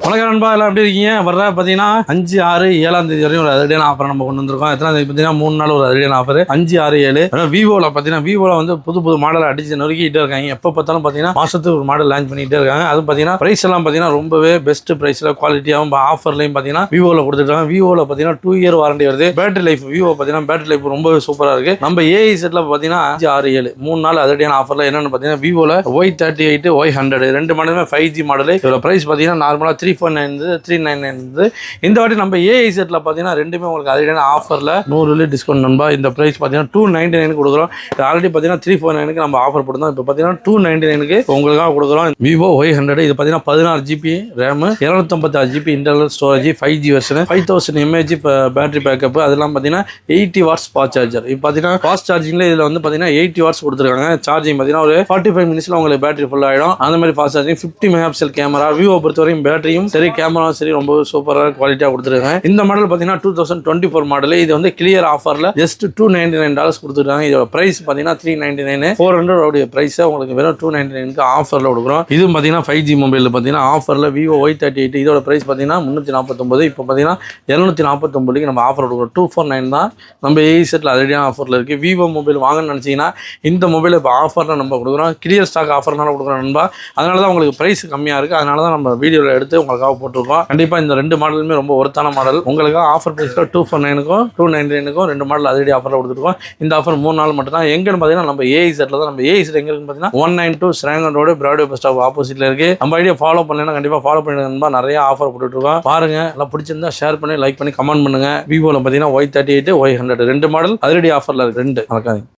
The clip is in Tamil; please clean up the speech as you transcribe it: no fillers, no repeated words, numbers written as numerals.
வணக்கம் நண்பா, எல்லாம் எப்படி இருக்கீங்க? வர்ற பார்த்தீங்கன்னா 5, 6, 7ஆம் தேதி வரையும் ஒரு அதிரடியான ஆஃபர் நம்ம கொண்டு வந்திருக்கோம். எத்தனாம் தேதி பார்த்தீங்கன்னா 3 நாள் ஒரு அதிரடியான ஆஃபர் 5, 6, 7. விவோவில் பார்த்தீங்கன்னா விவோவில் வந்து புது மாடல் அடிச்சு நொறுக்கிட்டே இருக்காங்க. எப்போ பார்த்தாலும் பார்த்தீங்கன்னா மாசத்துக்கு ஒரு மாடல் லான்ச் பண்ணிட்டே இருக்காங்க. அதுவும் பார்த்தீங்கன்னா பிரைஸ் எல்லாம் பார்த்தீங்கன்னா ரொம்பவே பெஸ்ட் பிரைஸ்ல குவாலிட்டியாகவும் ஆஃபர்லையும் பார்த்தீங்கன்னா விவோவில் கொடுத்துருக்காங்க. விவோவில் பார்த்தீங்கன்னா 2 இயர் வாரண்டி வருது. பேட்டரி லைஃப் விவோ பார்த்தீங்கன்னா பேட்டரி லைஃப் ரொம்பவே சூப்பராக இருக்கு. நம்ம ஏஐ செட்ல பார்த்தீங்கன்னா 5, 6, 7 3 நாள் அதிரடியான ஆஃபர்ல என்னன்னு பார்த்தீங்கன்னா விவோவில் Y38, Y100 ரெண்டு மாடலுமே 5G மாடல். இதோட பிரைஸ் பார்த்தீங்கன்னா நார்மலாக 349 399. இந்த வாட்டி நம்ம ஏஐ செட்ல பார்த்தீங்கன்னா ரெண்டுமே உங்களுக்கு அதிரடியான ஆஃபர்ல 100 டிஸ்கவுண்ட் நண்பா. இந்த பிரைஸ் பார்த்தீங்கன்னா 299 கொடுக்குறோம். ஆல்ரெடி பார்த்தீங்கன்னா 349 நம்ம ஆஃபர் போட்டுருந்தோம். இப்போ பார்த்தீங்கன்னா 299 உங்களுக்காக கொடுக்குறோம். விவோ Y100 இது பார்த்தீங்கன்னா 16 GB RAM, 256 GB internal storage, 5G version, 5000 mAh battery backup. அதெல்லாம் பார்த்தீங்கன்னா 80 வாட்ஸ் ஃபாஸ்ட் சார்ஜர். இப்போ பார்த்தீங்கன்னா ஃபாஸ்ட் சார்ஜிங்ல இதில் வந்து பார்த்தீங்கன்னா 80 வாட்ஸ் கொடுத்துருக்காங்க. சார்ஜிங் பார்த்தீங்கன்னா ஒரு 45 மினிட்ஸ்ல உங்களுக்கு பேட்டரி ஃபுல் ஆகிடும். அந்த மாதிரி fast charging. 50 megapixel camera. Vivo பொறுத்தவரைக்கும் பேட்டரியும் சரி கேமராவும் சரி ரொம்ப சூப்பராக குவாலிட்டியாக கொடுத்துருக்காங்க. இந்த மாடல் பார்த்தீங்கன்னா 2024 மாடல். இது வந்து கிளியர் ஆஃபர்ல ஜஸ்ட் $299 கொடுத்துருக்காங்க. இதோட பிரைஸ் பார்த்தீங்கன்னா 399. 400 பிரைஸை உங்களுக்கு வெறும் 299 ஆஃபர்ல கொடுக்குறோம். இது பார்த்தீங்கன்னா 5G மொபைல் பார்த்தீங்கன்னா ஆஃபர்ல விவோ Y38 இதோட பிரைஸ் பார்த்தீங்கன்னா 349. இப்போ பார்த்தீங்கன்னா 249 நம்ம ஆஃபர் கொடுக்குறோம். 249 தான் நம்ம ஏஐ செட்ல அதிரடியான ஆஃபர்ல இருக்கு. விவோ மொபைல் வாங்கன்னு நினைச்சீங்கன்னா இந்த மொபைல் இப்போ ஆஃபர்ல நம்ம கொடுக்குறோம். கிளியர் ஸ்டாக் ஆஃபர்னால கொடுக்குறோம் நண்பா. அதனால தான் உங்களுக்கு பிரைஸ் கம்மியாக இருக்கு. அதனால தான் நம்ம வீடியோவில் எடுத்து உங்களுக்காக போட்டிருக்கோம். கண்டிப்பா இந்த ரெண்டு மாடலுமே ரொம்ப ஒர்த்தான மாடல். உங்களுக்காக ஆஃபர் பிரைஸ்ல 249க்கும் 299க்கும் ரெண்டு மாடல் அதிரடி ஆஃபர்ல கொடுத்துருக்கோம். இந்த ஆஃபர் 3 நாள் மட்டும் தான். எங்கன்னு பார்த்தீங்கன்னா நம்ம ஏஐ செட்ல தான். நம்ம ஏஐ செட் எங்க இருக்குன்னு பார்த்தீங்கன்னா 192 Serangoon road Broadway bus stop ஆப்போசிட்ல இருக்கு. நம்ம ஐடியா ஃபாலோ பண்ணலைன்னா கண்டிப்பா ஃபாலோ பண்ணிடுங்க. நிறைய ஆஃபர் போட்டுட்டு இருக்கோம். பாருங்க, எல்லாம் பிடிச்சிருந்தா ஷேர் பண்ணி லைக் பண்ணி கமெண்ட் பண்ணுங்க. விவோல பார்த்தீங்கன்னா Y38 Y100 ரெண்டு மாடல் அதிரடி ஆஃபர்ல இருக்கு. ரெண்டு மறக்காதீங்க.